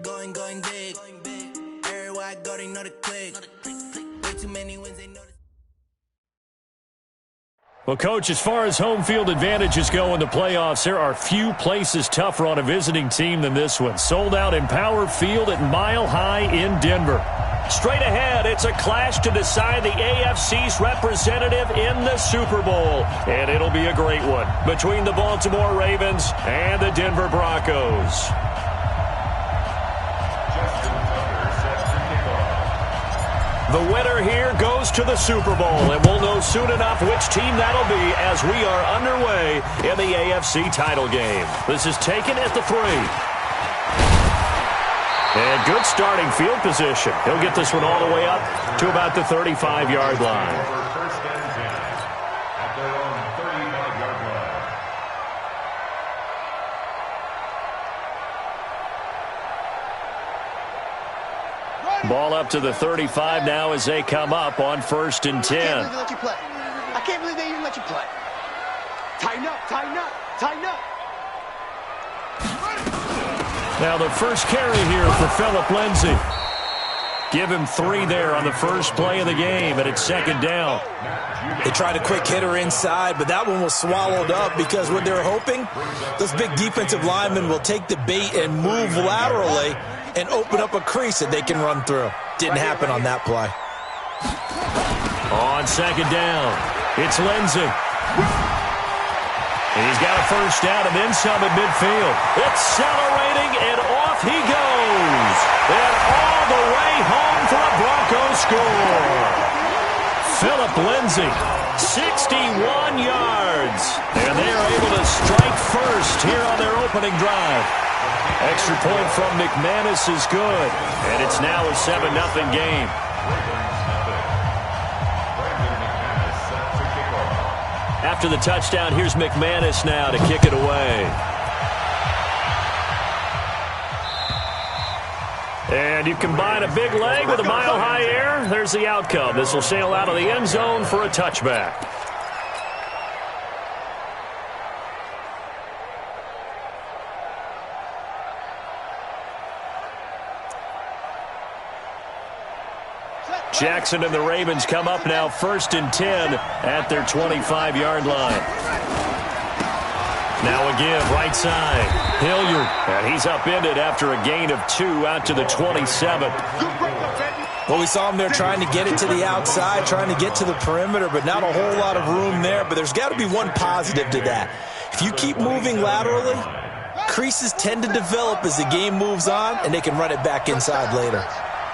going big. Everywhere I go, they know the click. Way too many wins, they know the... Well, Coach, as far as home field advantages go in the playoffs, there are few places tougher on a visiting team than this one. Sold out Empower Field at Mile High in Denver. Straight ahead, it's a clash to decide the AFC's representative in the Super Bowl. And it'll be a great one between the Baltimore Ravens and the Denver Broncos. The winner here goes to the Super Bowl, and we'll know soon enough which team that'll be as we are underway in the AFC title game. This is taken at the 3. And good starting field position. He'll get this one all the way up to about the 35-yard line. First and 10 at their own 35-yard line. Ball up to the 35 now as they come up on 1st and 10. I can't believe they let you play. I can't believe they even let you play. Tighten up, tighten up, tighten up. Now the first carry here for Phillip Lindsay. Give him 3 there on the first play of the game, and it's 2nd down. They tried a quick hitter inside, but that one was swallowed up because what they're hoping, those big defensive linemen will take the bait and move laterally and open up a crease that they can run through. Didn't happen on that play. On 2nd down, it's Lindsay. He's got a first down and then some at midfield. Accelerating, and off he goes. And all the way home for a Broncos score. Phillip Lindsay, 61 yards. And they are able to strike first here on their opening drive. Extra point from McManus is good. And it's now a 7-0 game. After the touchdown, here's McManus now to kick it away. And you combine a big leg with a mile-high air, there's the outcome. This will sail out of the end zone for a touchback. Jackson and the Ravens come up now 1st and 10 at their 25-yard line. Now again, right side, Hilliard. And he's upended after a gain of 2 out to the 27. Well, we saw him there trying to get it to the outside, trying to get to the perimeter, but not a whole lot of room there. But there's got to be one positive to that. If you keep moving laterally, creases tend to develop as the game moves on, and they can run it back inside later.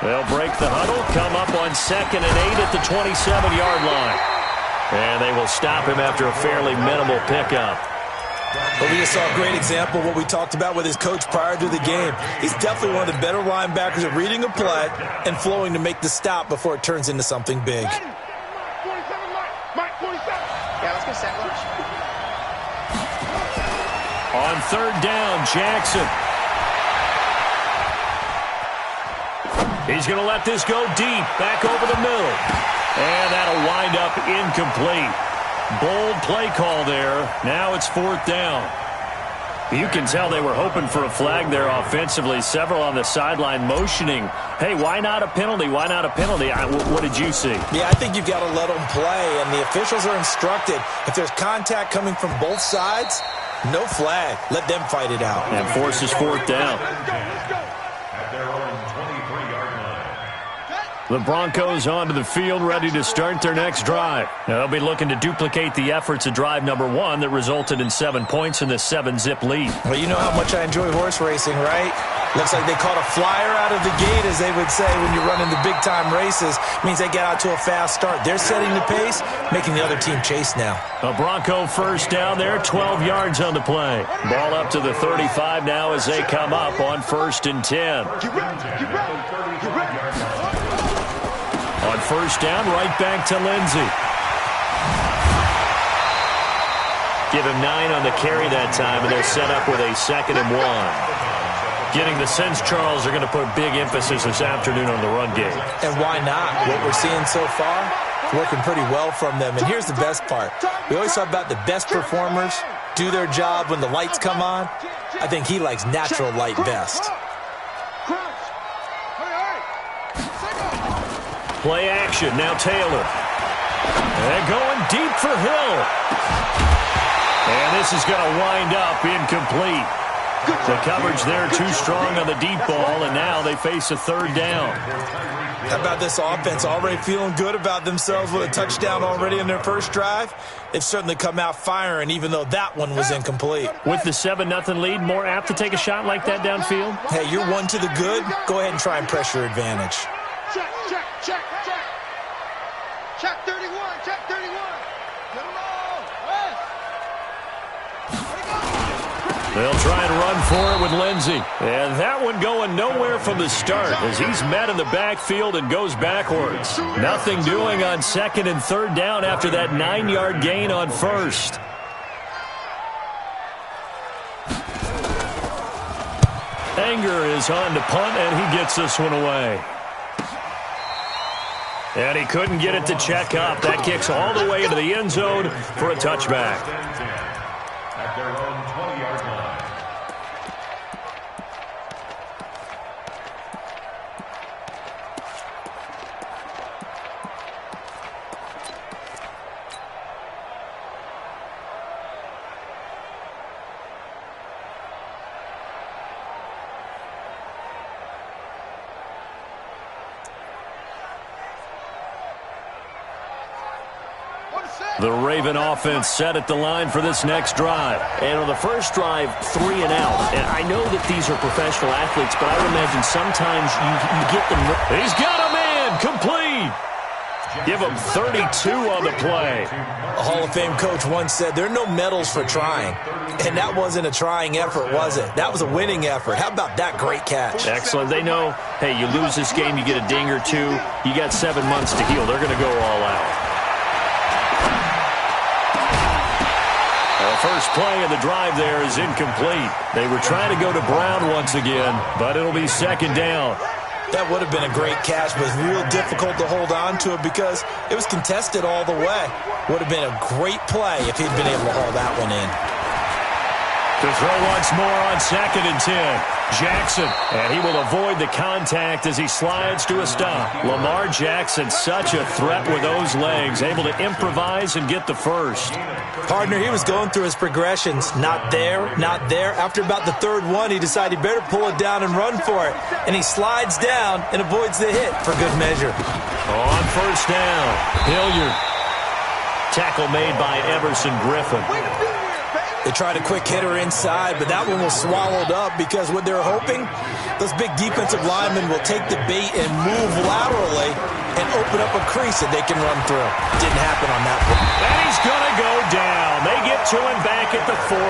They'll break the huddle, come up on 2nd and 8 at the 27-yard line. And they will stop him after a fairly minimal pickup. But we just saw a great example of what we talked about with his coach prior to the game. He's definitely one of the better linebackers at reading a play and flowing to make the stop before it turns into something big. Yeah, let's go sandwich. On 3rd down, Jackson. He's going to let this go deep, back over the middle. And that'll wind up incomplete. Bold play call there. Now it's 4th down. You can tell they were hoping for a flag there offensively. Several on the sideline motioning. Hey, why not a penalty? Why not a penalty? What did you see? Yeah, I think you've got to let them play, and the officials are instructed. If there's contact coming from both sides, no flag. Let them fight it out. And forces 4th down. The Broncos onto the field, ready to start their next drive. Now, they'll be looking to duplicate the efforts of drive number 1 that resulted in 7 points in the 7-zip lead. Well, you know how much I enjoy horse racing, right? Looks like they caught a flyer out of the gate, as they would say when you're running the big-time races. Means they get out to a fast start. They're setting the pace, making the other team chase now. A Bronco first down there, 12 yards on the play. Ball up to the 35 now as they come up on 1st and 10. On 1st down, right back to Lindsay. Give him 9 on the carry that time, and they'll set up with a 2nd and 1. Getting the sense, Charles, they're going to put big emphasis this afternoon on the run game. And why not? What we're seeing so far, working pretty well from them. And here's the best part. We always talk about the best performers do their job when the lights come on. I think he likes natural light best. Play action. Now Taylor. And going deep for Hill. And this is going to wind up incomplete. The coverage there too strong on the deep ball, and now they face a third down. How about this offense already feeling good about themselves with a touchdown already in their first drive? They've certainly come out firing, even though that one was incomplete. With the 7-0 lead, more apt to take a shot like that downfield? Hey, you're one to the good. Go ahead and try and press your advantage. Check, check, check, check. Check 31, check 31. Get them all. West. They'll try and run for it with Lindsey. And that one going nowhere from the start as he's met in the backfield and goes backwards. Nothing doing on 2nd and 3rd down after that 9-yard gain on 1st. Anger is on to punt, and he gets this one away. And he couldn't get it to check up. That kicks all the way into the end zone for a touchback. At their own 20-yard line. The Raven offense set at the line for this next drive. And on the first drive, 3 and out. And I know that these are professional athletes, but I would imagine sometimes you get them. He's got a man complete. Give him 32 on the play. A Hall of Fame coach once said, there are no medals for trying. And that wasn't a trying effort, was it? That was a winning effort. How about that great catch? Excellent. They know, hey, you lose this game, you get a ding or two. You got 7 months to heal. They're going to go all out. The first play of the drive there is incomplete. They were trying to go to Brown once again, but it'll be 2nd down. That would have been a great catch, but real difficult to hold on to it because it was contested all the way. Would have been a great play if he'd been able to haul that one in. To throw once more on 2nd and 10. Jackson, and he will avoid the contact as he slides to a stop. Lamar Jackson, such a threat with those legs, able to improvise and get the first. Partner, he was going through his progressions. Not there, not there. After about the 3rd one, he decided he better pull it down and run for it. And he slides down and avoids the hit for good measure. On 1st down, Hilliard. Tackle made by Everson Griffin. They tried a quick hitter inside, but that one was swallowed up because what they're hoping, those big defensive linemen will take the bait and move laterally and open up a crease that they can run through. Didn't happen on that one. And he's going to go down. They get to him back at the 40.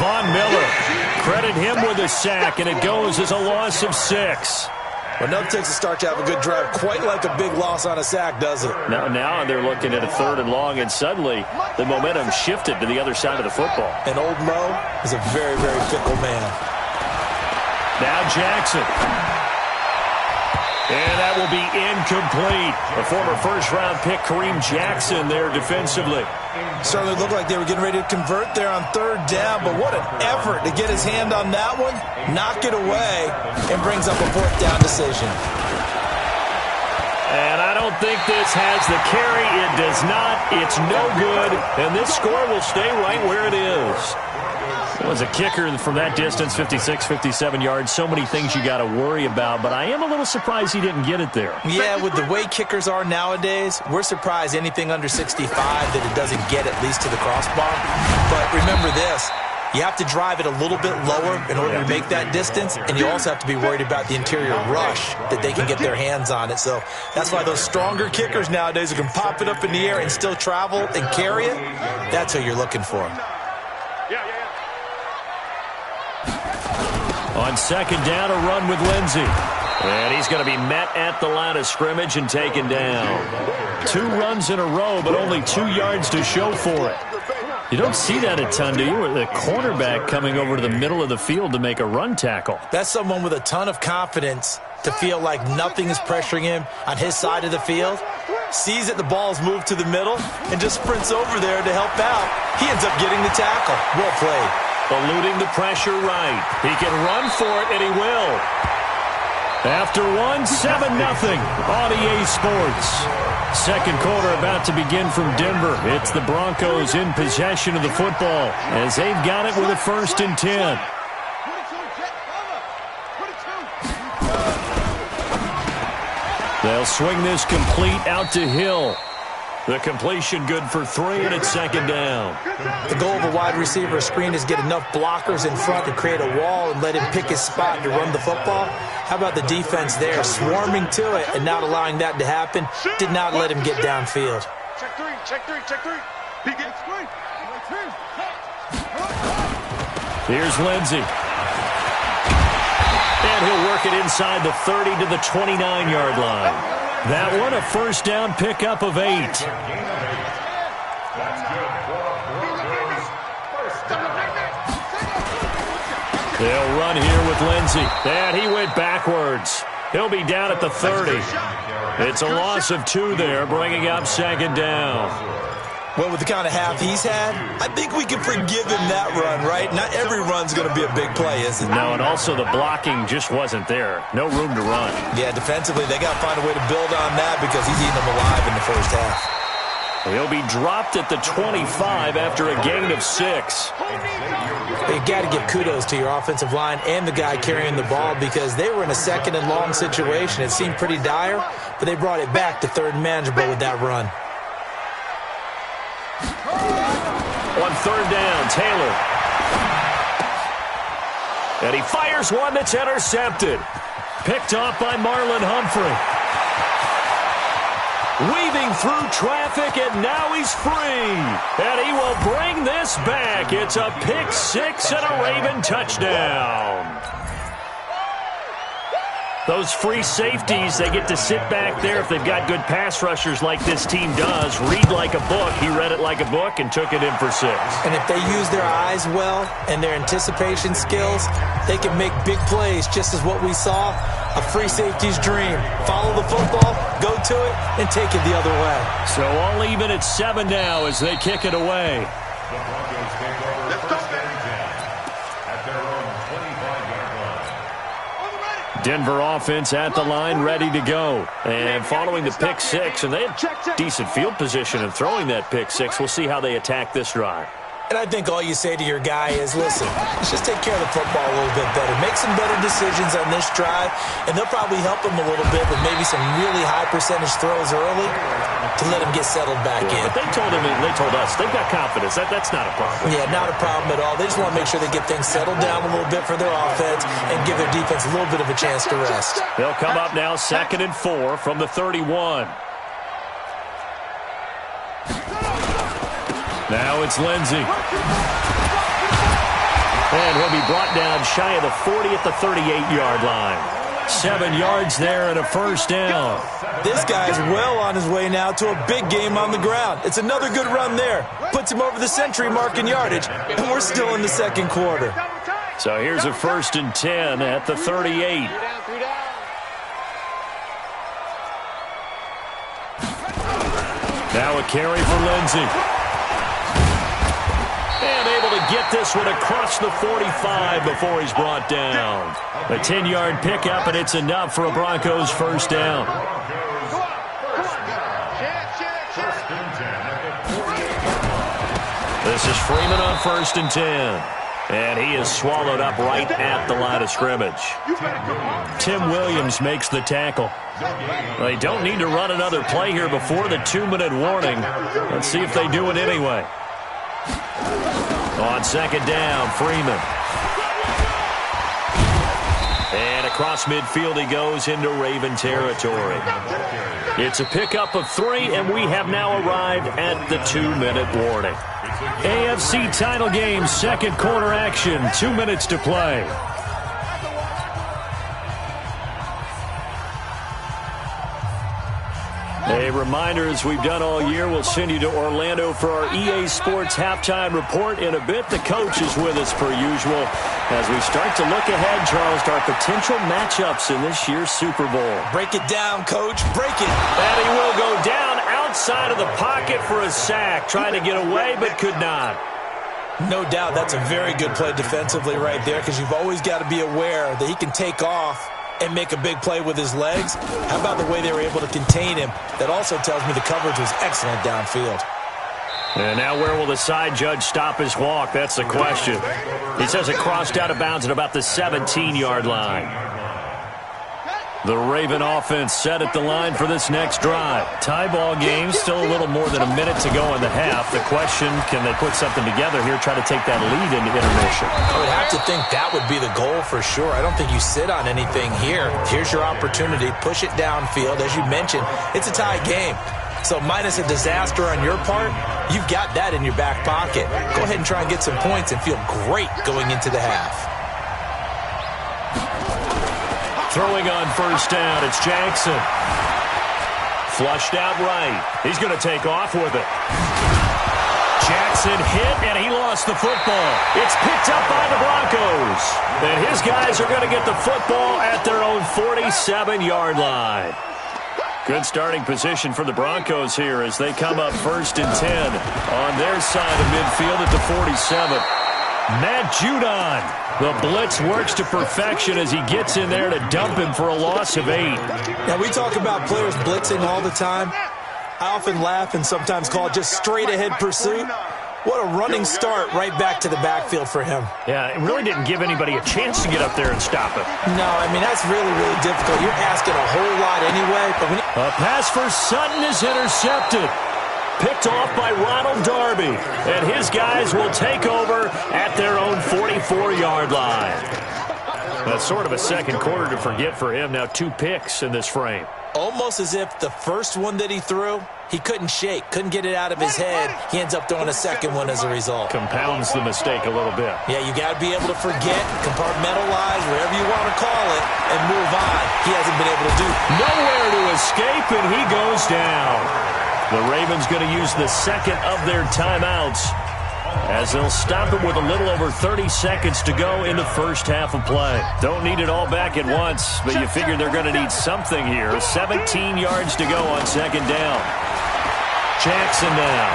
Von Miller, credit him with a sack, and it goes as a loss of 6. Well, nothing takes a start to have a good drive quite like a big loss on a sack, does it? Now they're looking at a 3rd and long, and suddenly the momentum shifted to the other side of the football. And old Mo is a very, very fickle man. Now Jackson. And that will be incomplete. The former first-round pick, Kareem Jackson, there defensively. Certainly looked like they were getting ready to convert there on 3rd down, but what an effort to get his hand on that one, knock it away, and brings up a 4th down decision. And I don't think this has the carry. It does not. It's no good. And this score will stay right where it is. It was a kicker from that distance, 56, 57 yards. So many things you got to worry about, but I am a little surprised he didn't get it there. Yeah, with the way kickers are nowadays, we're surprised anything under 65 that it doesn't get at least to the crossbar. But remember this, you have to drive it a little bit lower in order to make that distance, and you also have to be worried about the interior rush that they can get their hands on it. So that's why those stronger kickers nowadays who can pop it up in the air and still travel and carry it, that's who you're looking for. On 2nd down, a run with Lindsey. And he's going to be met at the line of scrimmage and taken down. 2 runs in a row, but only 2 yards to show for it. You don't see that a ton, do you? With the cornerback coming over to the middle of the field to make a run tackle. That's someone with a ton of confidence to feel like nothing is pressuring him on his side of the field. Sees that the ball's moved to the middle and just sprints over there to help out. He ends up getting the tackle. Well played. Eluding the pressure right. He can run for it, and he will. After one, 7-0 on EA Sports. Second quarter about to begin from Denver. It's the Broncos in possession of the football as they've got it with a 1st and 10. They'll swing this complete out to Hill. The completion good for 3, and it's 2nd down. The goal of a wide receiver screen is get enough blockers in front to create a wall and let him pick his spot to run the football. How about the defense there, swarming to it and not allowing that to happen? Did not let him get downfield. Check three, check three, check three. He gets three. Here's Lindsey. And he'll work it inside the 30 to the 29-yard line. That one, a 1st down pickup of 8. They'll run here with Lindsey. And he went backwards. He'll be down at the 30. It's a loss of 2 there, bringing up 2nd down. Well, with the kind of half he's had, I think we can forgive him that run, right? Not every run's going to be a big play, is it? No, and also the blocking just wasn't there. No room to run. Yeah, defensively, they got to find a way to build on that because he's eating them alive in the first half. He'll be dropped at the 25 after a gain of 6. You got to give kudos to your offensive line and the guy carrying the ball because they were in a 2nd and long situation. It seemed pretty dire, but they brought it back to 3rd and manageable with that run. On 3rd down, Taylor. And he fires one that's intercepted. Picked off by Marlon Humphrey. Weaving through traffic, and now he's free. And he will bring this back. It's a pick 6 and a Raven touchdown. Those free safeties, they get to sit back there if they've got good pass rushers like this team does. Read like a book. He read it like a book and took it in for 6. And if they use their eyes well and their anticipation skills, they can make big plays, just as what we saw. A free safety's dream. Follow the football, go to it, and take it the other way. So all even at 7 now as they kick it away. The Broncos take over 1st and 10 at their own 25-yard line. Denver offense at the line, ready to go. And following the pick 6, and they had decent field position in throwing that pick 6. We'll see how they attack this drive. And I think all you say to your guy is, listen, let's just take care of the football a little bit better. Make some better decisions on this drive, and they'll probably help him a little bit with maybe some really high percentage throws early to let him get settled back in. But they told him, and they told us, they've got confidence. That's not a problem. Yeah, not a problem at all. They just want to make sure they get things settled down a little bit for their offense and give their defense a little bit of a chance to rest. They'll come up now 2nd and 4 from the 31. Now it's Lindsey. And he'll be brought down shy of the 40 at the 38-yard line. 7 yards there and a 1st down. This guy's well on his way now to a big game on the ground. It's another good run there. Puts him over the century mark in yardage, and we're still in the 2nd quarter. So here's a 1st and 10 at the 38. Now a carry for Lindsey. And able to get this one across the 45 before he's brought down. A 10-yard pickup, and it's enough for a Broncos 1st down. This is Freeman on 1st and 10. And he is swallowed up right at the line of scrimmage. Tim Williams makes the tackle. They don't need to run another play here before the 2-minute warning. Let's see if they do it anyway. On 2nd down, Freeman. And across midfield he goes into Raven territory. It's a pickup of 3, and we have now arrived at the 2-minute warning. AFC title game, 2nd quarter action, 2 minutes to play. A reminder, as we've done all year, we'll send you to Orlando for our EA Sports halftime report in a bit. The coach is with us per usual as we start to look ahead, Charles, to our potential matchups in this year's Super Bowl. Break it down, Coach. Break it. And he will go down outside of the pocket for a sack, trying to get away but could not. No doubt that's a very good play defensively right there because you've always got to be aware that he can take off and make a big play with his legs. How about the way they were able to contain him? That also tells me the coverage was excellent downfield. And now where will the side judge stop his walk? That's the question. He says it crossed out of bounds at about the 17-yard line. The Raven offense set at the line for this next drive. Tie ball game, still a little more than a minute to go in the half. The question, can they put something together here, try to take that lead into intermission? I would have to think that would be the goal for sure. I don't think you sit on anything here. Here's your opportunity. Push it downfield. As you mentioned, it's a tie game. So minus a disaster on your part, you've got that in your back pocket. Go ahead and try and get some points and feel great going into the half. Throwing on first down, it's Jackson. Flushed out right. He's going to take off with it. Jackson hit, and he lost the football. It's picked up by the Broncos. And his guys are going to get the football at their own 47-yard line. Good starting position for the Broncos here as they come up 1st and 10 on their side of midfield at the 47. Matt Judon, the blitz works to perfection as he gets in there to dump him for a loss of 8. Now, we talk about players blitzing all the time. I often laugh and sometimes call it just straight-ahead pursuit. What a running start right back to the backfield for him. Yeah, it really didn't give anybody a chance to get up there and stop him. No, I mean, that's really, really difficult. You're asking a whole lot anyway. But a pass for Sutton is intercepted. Picked off by Ronald Darby. And his guys will take over at their own 44-yard line. That's sort of a second quarter to forget for him. Now 2 picks in this frame. Almost as if the first one that he threw, he couldn't shake, couldn't get it out of his head. He ends up throwing a second one as a result. Compounds the mistake a little bit. Yeah, you got to be able to forget, compartmentalize, whatever you want to call it, and move on. He hasn't been able to do. Nowhere to escape, and he goes down. The Ravens going to use the second of their timeouts as they'll stop it with a little over 30 seconds to go in the first half of play. Don't need it all back at once, but you figure they're going to need something here. 17 yards to go on second down. Jackson now.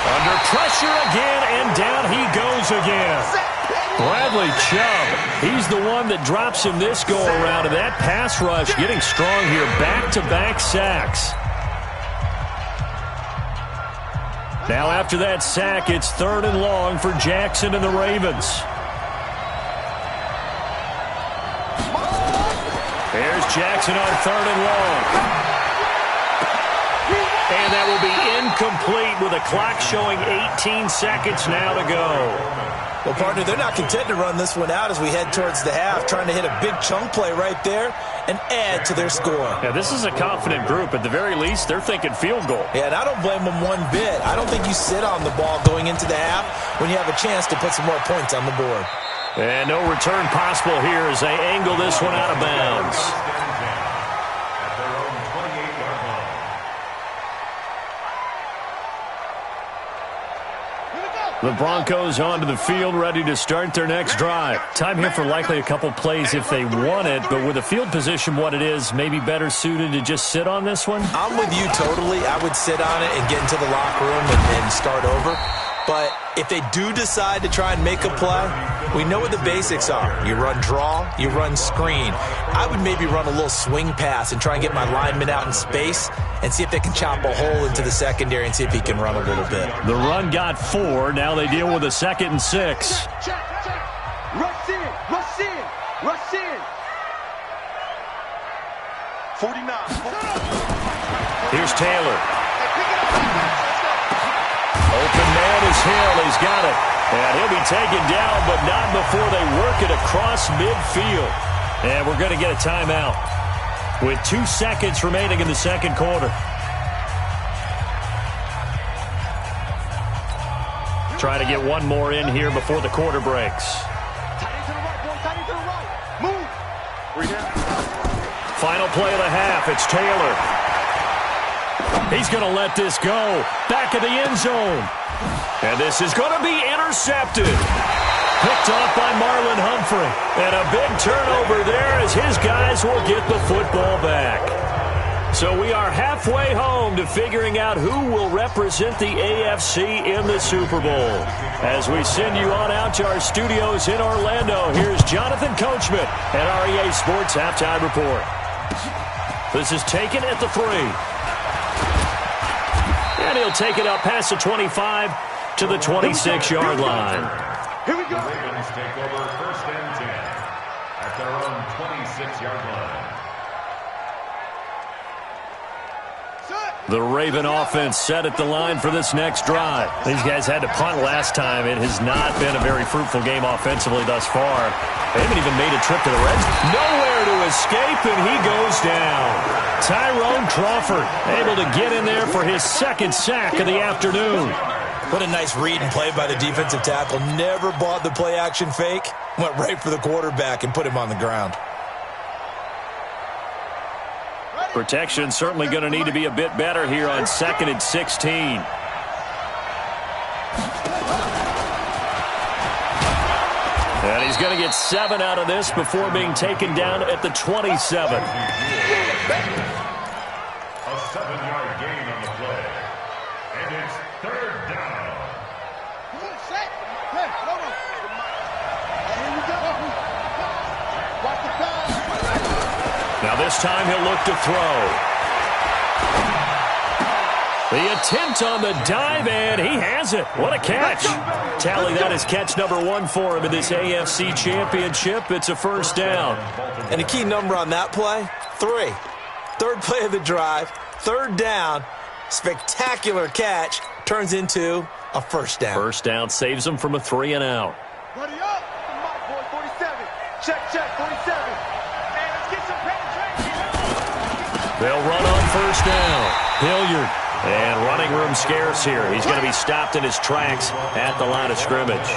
Under pressure again, and down he goes again. Bradley Chubb, he's the one that drops him this go-around, and that pass rush getting strong here. Back-to-back sacks. Now after that sack, it's 3rd and long for Jackson and the Ravens. There's Jackson on 3rd and long. And that will be incomplete with a clock showing 18 seconds now to go. Well, partner, they're not content to run this one out as we head towards the half, trying to hit a big chunk play right there and add to their score. Yeah, this is a confident group. At the very least, they're thinking field goal. Yeah, and I don't blame them one bit. I don't think you sit on the ball going into the half when you have a chance to put some more points on the board. And no return possible here as they angle this one out of bounds. The Broncos onto the field, ready to start their next drive. Time here for likely a couple plays if they want it, but with the field position what it is, maybe better suited to just sit on this one? I'm with you totally. I would sit on it and get into the locker room and start over. But if they do decide to try and make a play, we know what the basics are. You run draw, you run screen. I would maybe run a little swing pass and try and get my lineman out in space and see if they can chop a hole into the secondary and see if he can run a little bit. The run got 4. Now they deal with a 2nd and 6. Check. Rush in. 49. Here's Taylor. Open man is Hill. He's got it. And he'll be taken down, but not before they work it across midfield. And we're going to get a timeout with 2 seconds remaining in the second quarter. Try to get one more in here before the quarter breaks. Final play of the half. It's Taylor. He's going to let this go. Back of the end zone. And this is going to be intercepted. Picked off by Marlon Humphrey. And a big turnover there as his guys will get the football back. So we are halfway home to figuring out who will represent the AFC in the Super Bowl. As we send you on out to our studios in Orlando, here's Jonathan Coachman at REA Sports Halftime Report. This is taken at the 3. And he'll take it up past the 25 to the 26-yard line. Here we go. The Ravens take over 1st and 10 at their own 26-yard line. The Raven offense set at the line for this next drive. These guys had to punt last time. It has not been a very fruitful game offensively thus far. They haven't even made a trip to the red zone. Nowhere to escape, and he goes down. Tyrone Crawford able to get in there for his 2nd sack of the afternoon. What a nice read and play by the defensive tackle. Never bought the play-action fake. Went right for the quarterback and put him on the ground. Protection certainly going to need to be a bit better here on 2nd and 16. And he's going to get 7 out of this before being taken down at the 27. A 7-yard gain on the play. And it's 3rd down. Come on, set. Hey, hold on. Here we go. Watch the pass. Now this time he'll look to throw. The attempt on the dive, and he has it. What a catch. Tally that is catch number 1 for him in this AFC Championship. It's a 1st down. And a key number on that play, 3. 3rd play of the drive, 3rd down, spectacular catch, turns into a 1st down. 1st down saves him from a 3 and out. Ready up. Come on, boy, 47. Check, 47. And let's get some penetration. They'll run on 1st down. Hilliard. And running room scarce here. He's going to be stopped in his tracks at the line of scrimmage.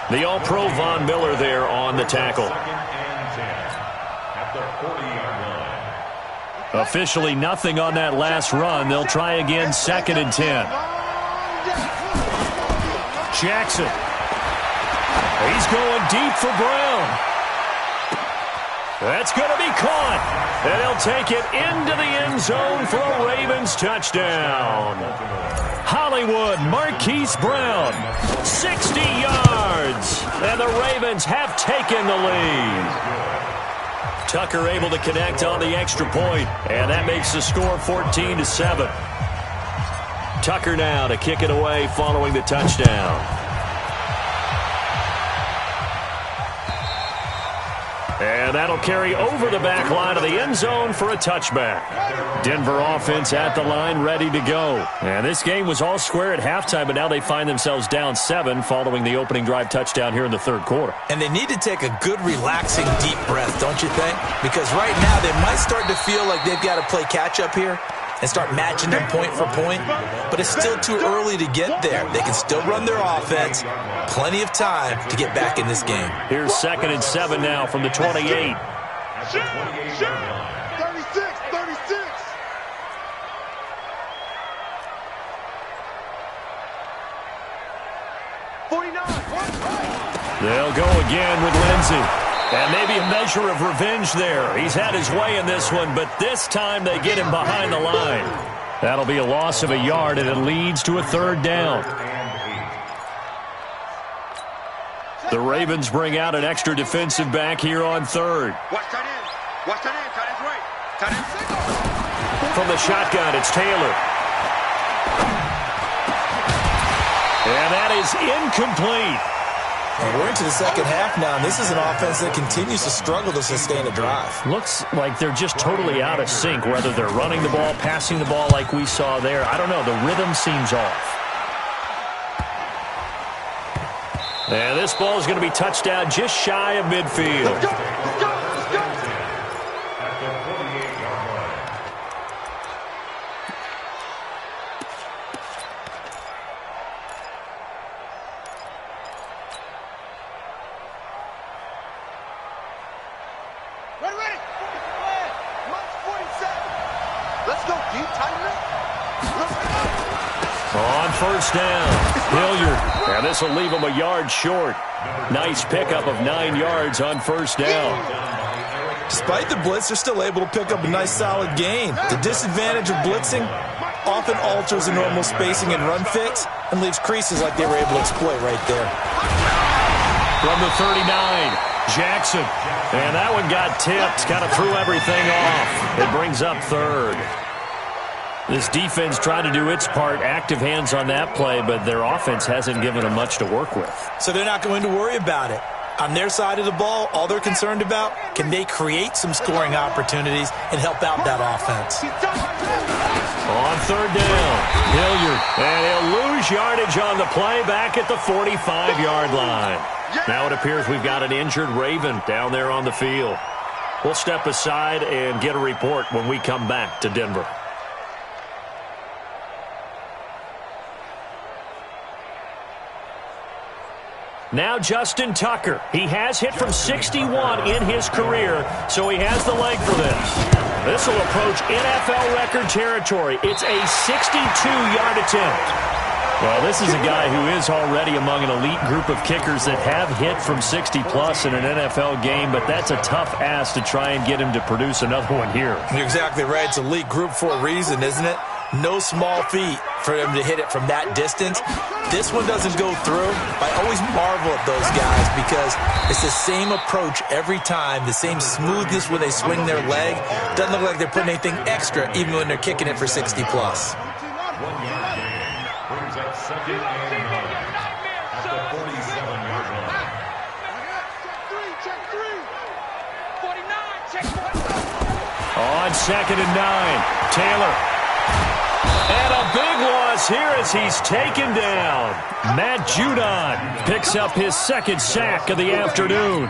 The All-Pro Von Miller there on the tackle. 2nd and 10 at the 40-yard line. Officially nothing on that last run. They'll try again 2nd and 10. Jackson. He's going deep for Brown. That's going to be caught. And he'll take it into the end zone for a Ravens touchdown. Hollywood Marquise Brown, 60 yards. And the Ravens have taken the lead. Tucker able to connect on the extra point, and that makes the score 14-7. Tucker now to kick it away following the touchdown. And that'll carry over the back line of the end zone for a touchback. Denver offense at the line, ready to go. And this game was all square at halftime, but now they find themselves down 7 following the opening drive touchdown here in the 3rd quarter. And they need to take a good, relaxing, deep breath, don't you think? Because right now they might start to feel like they've got to play catch-up here and start matching them point for point. But it's still too early to get there. They can still run their offense. Plenty of time to get back in this game. Here's 2nd and 7 now from the 28. At the 28-yard line. 36. 49. They'll go again with Lindsey. And maybe a measure of revenge there. He's had his way in this one, but this time they get him behind the line. That'll be a loss of a yard, and it leads to a 3rd down. The Ravens bring out an extra defensive back here on 3rd. Watch tight end. Watch tight end. Tight end's right. Tight end's single. From the shotgun, it's Taylor. And that is incomplete. And we're into the 2nd half now, and this is an offense that continues to struggle to sustain a drive. Looks like they're just totally out of sync, whether they're running the ball, passing the ball like we saw there. I don't know. The rhythm seems off. And this ball is going to be touched down just shy of midfield. Let's go. Let's go. Let's go. At the 48-yard line. Ready. March 47. Let's go deep, tighten up. On 1st down, Hilliard. And this will leave him a yard short. Nice pickup of 9 yards on 1st down. Despite the blitz, they're still able to pick up a nice solid gain. The disadvantage of blitzing often alters the normal spacing and run fits and leaves creases like they were able to exploit right there. From the 39, Jackson. And that one got tipped, kind of threw everything off. It brings up third. This defense tried to do its part, active hands on that play, but their offense hasn't given them much to work with. So they're not going to worry about it. On their side of the ball, all they're concerned about, can they create some scoring opportunities and help out that offense? On third down, Hilliard, and he'll lose yardage on the play back at the 45-yard line. Now it appears we've got an injured Raven down there on the field. We'll step aside and get a report when we come back to Denver. Now Justin Tucker. He has hit from 61 in his career, so he has the leg for this. This will approach NFL record territory. It's a 62-yard attempt. Well, this is a guy who is already among an elite group of kickers that have hit from 60-plus in an NFL game, but that's a tough ask to try and get him to produce another one here. You're exactly right. It's elite group for a reason, isn't it? No small feat for him to hit it from that distance. This one doesn't go through. I always marvel at those guys because it's the same approach every time, the same smoothness when they swing their leg. Doesn't look like they're putting anything extra even when they're kicking it for 60-plus. Brings up second and 9 at the 47-yard line. On second and 9, Taylor. And a big loss here as he's taken down. Matt Judon picks up his second sack of the afternoon.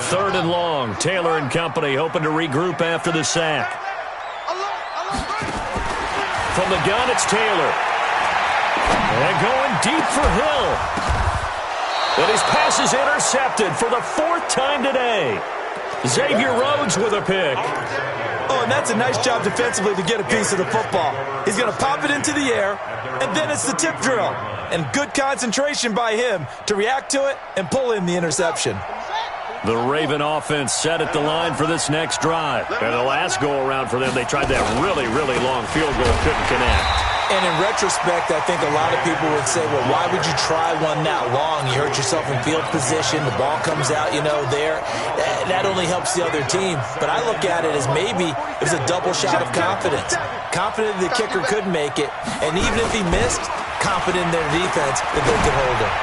Third and long, Taylor and company hoping to regroup after the sack. From the gun, it's Taylor. And going deep for Hill. And his pass is intercepted for the fourth time today. Xavier Rhodes with a pick. Oh, and that's a nice job defensively to get a piece of the football. He's going to pop it into the air, and then it's the tip drill. And good concentration by him to react to it and pull in the interception. The Raven offense set at the line for this next drive. And the last go-around for them, they tried that really, really long field goal, couldn't connect. And in retrospect, I think a lot of people would say, well, why would you try one that long? You hurt yourself in field position. The ball comes out, there. That only helps the other team. But I look at it as maybe it was a double shot of confidence. Confident the kicker could make it. And even if he missed, confident in their defense that they could hold him.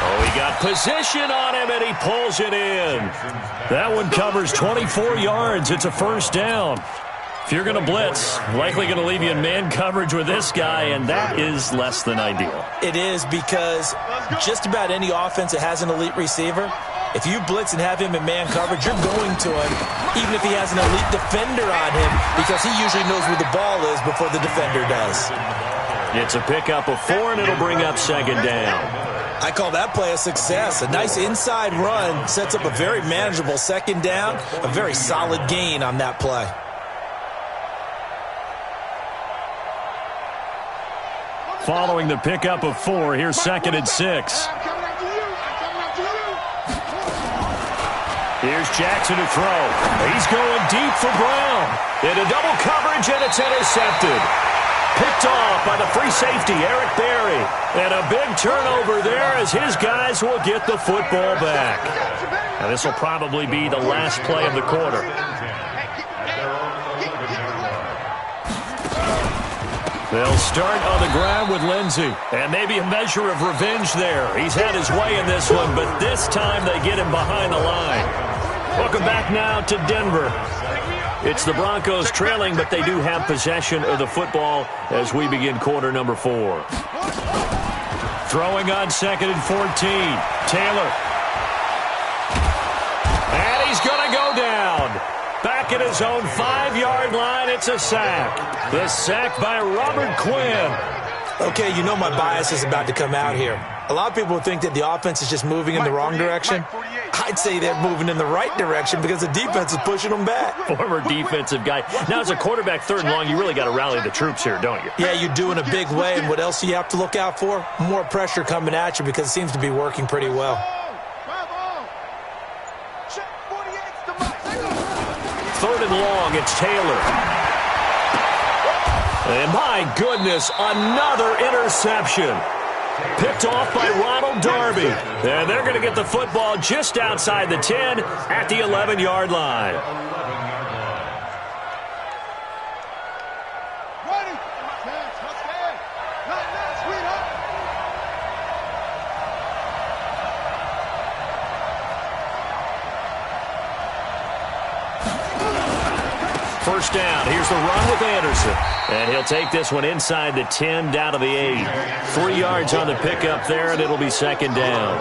Oh, he got position on him, and he pulls it in. That one covers 24 yards. It's a first down. If you're going to blitz, likely going to leave you in man coverage with this guy, and that is less than ideal. It is because just about any offense that has an elite receiver, if you blitz and have him in man coverage, you're going to him, even if he has an elite defender on him, because he usually knows where the ball is before the defender does. It's a pickup of 4, and it'll bring up second down. I call that play a success. A nice inside run sets up a very manageable second down, a very solid gain on that play. Following the pickup of 4, here's second and 6. Here's Jackson to throw. He's going deep for Brown. Into double coverage, and it's intercepted. Picked off by the free safety, Eric Berry. And a big turnover there as his guys will get the football back. Now this will probably be the last play of the quarter. They'll start on the ground with Lindsey. And maybe a measure of revenge there. He's had his way in this one, but this time they get him behind the line. Welcome back now to Denver. It's the Broncos trailing, but they do have possession of the football as we begin quarter number 4. Throwing on second and 14. Taylor. And he's going to go down. Back at his own 5-yard line, it's a sack. The sack by Robert Quinn. Okay, you know my bias is about to come out here. A lot of people think that the offense is just moving in the wrong direction. I'd say they're moving in the right direction because the defense is pushing them back. Former defensive guy. Now, as a quarterback, third and long, you really got to rally the troops here, don't you? Yeah, you do in a big way. And what else do you have to look out for? More pressure coming at you because it seems to be working pretty well. 3rd and long. It's Taylor. And my goodness, another interception. Picked off by Ronald Darby. And they're going to get the football just outside the 10 at the 11-yard line. First down. Here's the run with Anderson. And he'll take this one inside the 10 down to the 8. 3 yards on the pickup there, and it'll be 2nd down.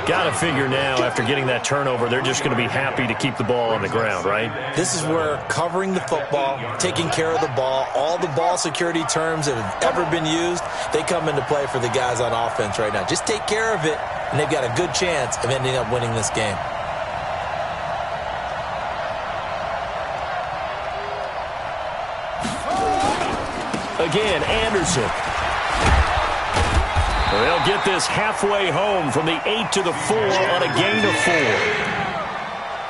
Got to figure now, after getting that turnover, they're just going to be happy to keep the ball on the ground, right? This is where covering the football, taking care of the ball, all the ball security terms that have ever been used, they come into play for the guys on offense right now. Just take care of it, and they've got a good chance of ending up winning this game. Again, Anderson. They'll get this halfway home from the 8 to the 4 on a gain of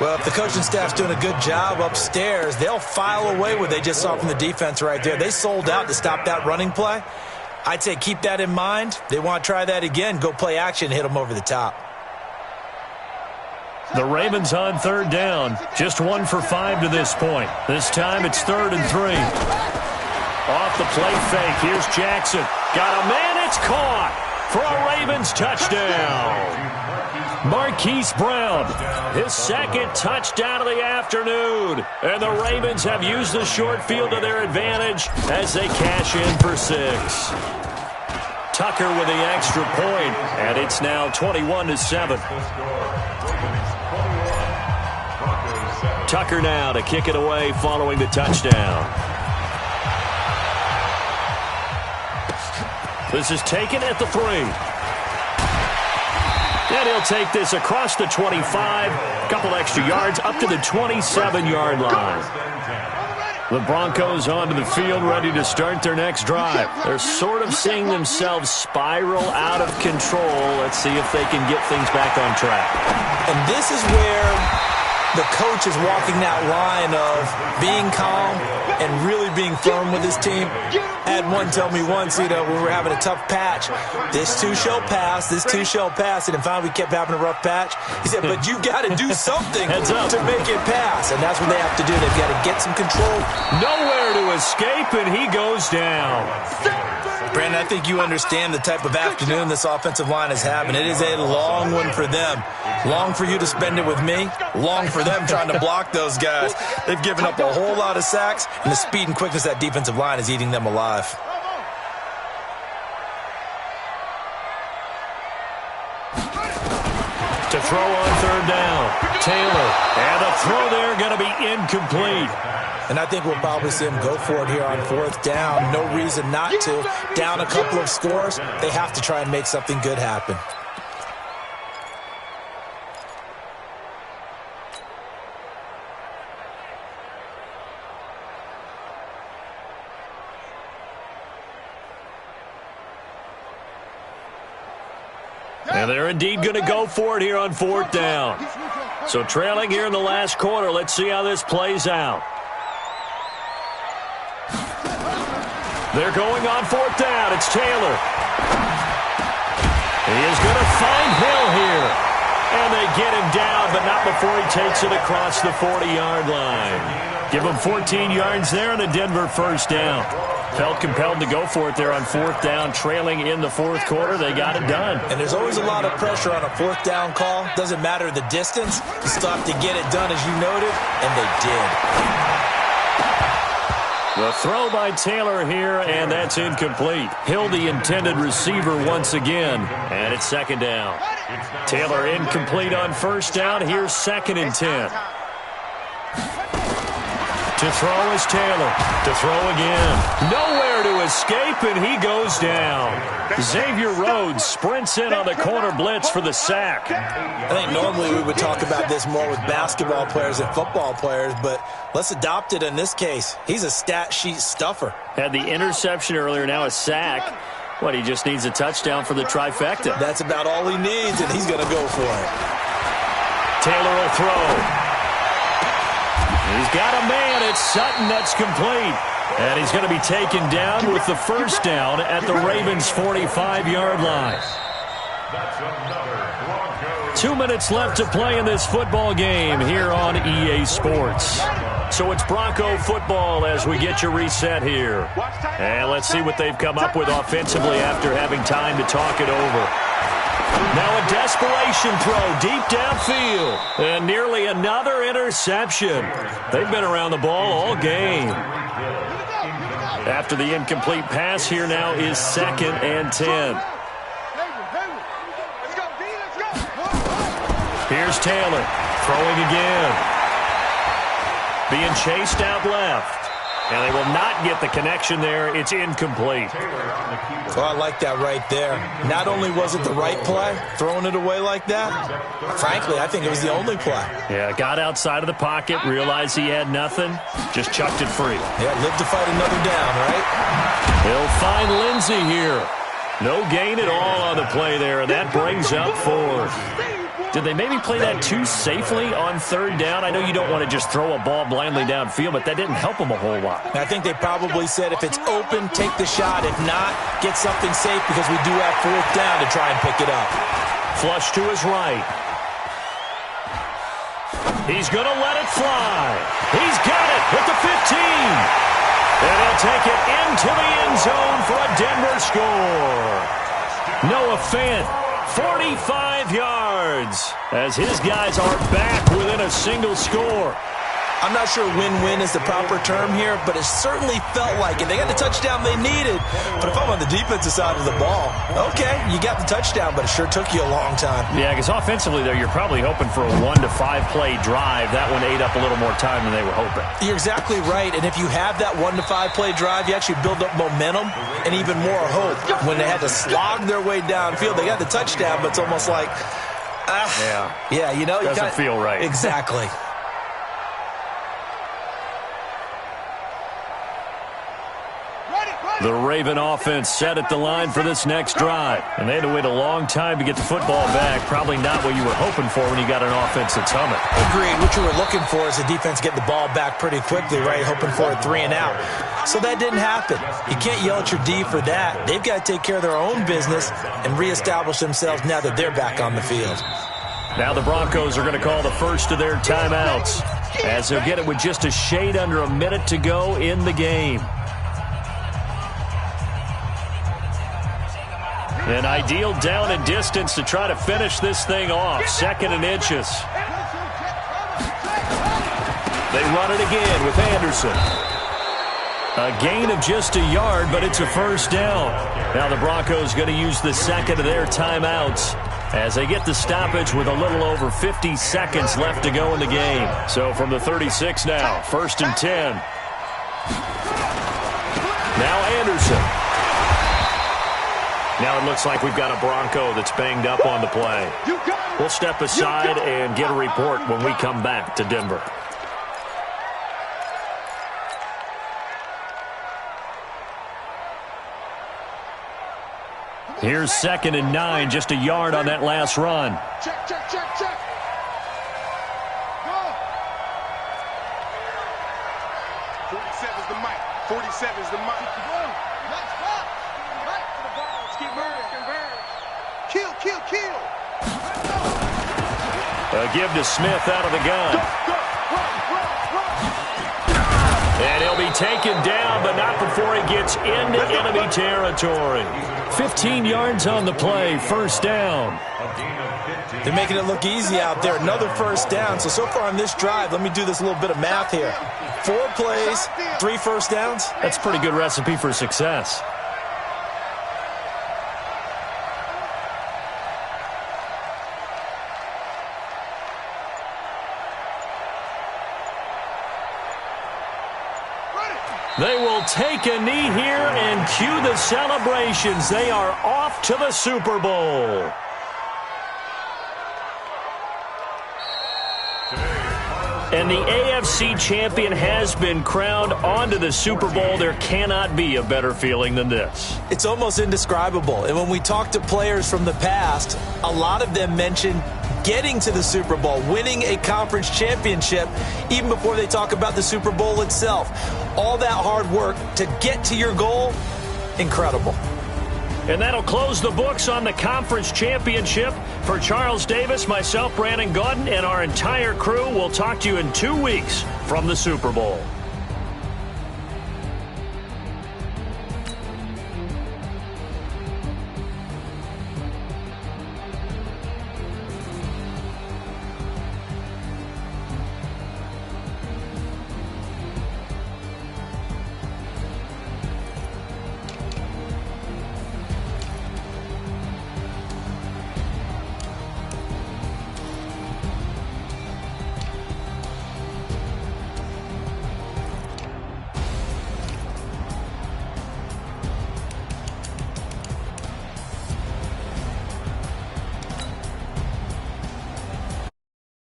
4. Well, if the coaching staff's doing a good job upstairs, they'll file away what they just saw from the defense right there. They sold out to stop that running play. I'd say keep that in mind. They want to try that again. Go play action, hit them over the top. The Ravens on 3rd down. Just 1 for 5 to this point. This time it's 3rd and 3. Off the play fake. Here's Jackson. Got a man. It's caught for a Ravens touchdown. Marquise Brown, his 2nd touchdown of the afternoon. And the Ravens have used the short field to their advantage as they cash in for 6. Tucker with the extra point, and it's now 21-7. Tucker now to kick it away following the touchdown. This is taken at the 3. And he'll take this across the 25. A couple extra yards up to the 27-yard line. The Broncos onto the field ready to start their next drive. They're sort of seeing themselves spiral out of control. Let's see if they can get things back on track. And this is where the coach is walking that line of being calm and really being firm with his team. I had one tell me once, when we were having a tough patch, this too shall pass, this too shall pass, and finally we kept having a rough patch. He said, but you got to do something to make it pass, and that's what they have to do. They've got to get some control. Nowhere to escape, and he goes down. Brandon, I think you understand the type of afternoon this offensive line is having. It is a long one for them. Long for you to spend it with me. Long for them trying to block those guys. They've given up a whole lot of sacks, and the speed and quickness of that defensive line is eating them alive. To throw on 3rd down, Taylor. And the throw there going to be incomplete. And I think we'll probably see them go for it here on 4th down. No reason not to. Down a couple of scores, they have to try and make something good happen. And they're indeed going to go for it here on 4th down. So trailing here in the last quarter, let's see how this plays out. They're going on 4th down. It's Taylor. He is going to find Hill here. And they get him down, but not before he takes it across the 40-yard line. Give him 14 yards there and a Denver 1st down. Felt compelled to go for it there on 4th down, trailing in the 4th quarter. They got it done. And there's always a lot of pressure on a 4th down call. Doesn't matter the distance. You still have to get it done, as you noted, and they did. The throw by Taylor here, and that's incomplete. Hill, the intended receiver once again, and it's 2nd down. Taylor incomplete on 1st down. Here's 2nd and 10. To throw is Taylor. To throw again. Nowhere to escape, and he goes down. Xavier Rhodes sprints in on the corner blitz for the sack. I think normally we would talk about this more with basketball players and football players, but let's adopt it in this case. He's a stat sheet stuffer. Had the interception earlier, now a sack. What, he just needs a touchdown for the trifecta. That's about all he needs, and he's going to go for it. Taylor will throw. He's got a man. It's Sutton that's complete. And he's going to be taken down with the first down at the Ravens' 45-yard line. 2 minutes left to play in this football game here on EA Sports. So it's Bronco football as we get you reset here. And let's see what they've come up with offensively after having time to talk it over. Now a desperation throw deep downfield. And nearly another interception. They've been around the ball all game. After the incomplete pass, here now is 2nd and 10. Here's Taylor throwing again. Being chased out left. And they will not get the connection there. It's incomplete. Oh, I like that right there. Not only was it the right play, throwing it away like that, frankly, I think it was the only play. Yeah, got outside of the pocket, realized he had nothing, just chucked it free. Yeah, live to fight another down, right? He'll find Lindsey here. No gain at all on the play there, and that brings up 4th. Did they maybe play that too safely on 3rd down? I know you don't want to just throw a ball blindly downfield, but that didn't help them a whole lot. I think they probably said if it's open, take the shot. If not, get something safe because we do have 4th down to try and pick it up. Flush to his right. He's going to let it fly. He's got it at the 15. And he'll take it into the end zone for a Denver score. Noah Fant, 45 yards, as his guys are back within a single score. I'm not sure win-win is the proper term here, but it certainly felt like it. They got the touchdown they needed, but if I'm on the defensive side of the ball, okay, you got the touchdown, but it sure took you a long time. Yeah, because offensively, though, you're probably hoping for a 1 to 5 play drive. That one ate up a little more time than they were hoping. You're exactly right, and if you have that 1 to 5 play drive, you actually build up momentum and even more hope. When they had to slog their way downfield, they got the touchdown, but it's almost like, yeah, you know, doesn't feel right. Exactly. The Raven offense set at the line for this next drive. And they had to wait a long time to get the football back. Probably not what you were hoping for when you got an offense that's humming. Agreed. What you were looking for is the defense get the ball back pretty quickly, right? Hoping for a 3 and out. So that didn't happen. You can't yell at your D for that. They've got to take care of their own business and reestablish themselves now that they're back on the field. Now the Broncos are going to call the first of their timeouts, as they'll get it with just a shade under a minute to go in the game. An ideal down and distance to try to finish this thing off. 2nd and inches. They run it again with Anderson. A gain of just a yard, but it's a first down. Now the Broncos going to use the 2nd of their timeouts as they get the stoppage with a little over 50 seconds left to go in the game. So from the 36 now, 1st and 10. Now Anderson. Now it looks like we've got a Bronco that's banged up on the play. We'll step aside and get a report when we come back to Denver. Here's 2nd and 9, just a yard on that last run. Check, check, check, check. Go. 47's the mic. 47's the mic. Let's go. Right to the ball. Let's keep moving. Kill, kill, kill. A give to Smith out of the gun. Go, run. And he'll be taken down, but not before he gets into enemy territory. 15 yards on the play, first down. They're making it look easy out there. Another first down. So far on this drive, let me do this little bit of math here. 4 plays, 3 first downs. That's a pretty good recipe for success. They will take a knee here and cue the celebrations. They are off to the Super Bowl. And the AFC champion has been crowned onto the Super Bowl. There cannot be a better feeling than this. It's almost indescribable. And when we talk to players from the past, a lot of them mention getting to the Super Bowl, winning a conference championship, even before they talk about the Super Bowl itself. All that hard work to get to your goal, incredible. And that'll close the books on the conference championship. For Charles Davis, myself, Brandon Gaudin, and our entire crew, we'll talk to you in 2 weeks from the Super Bowl.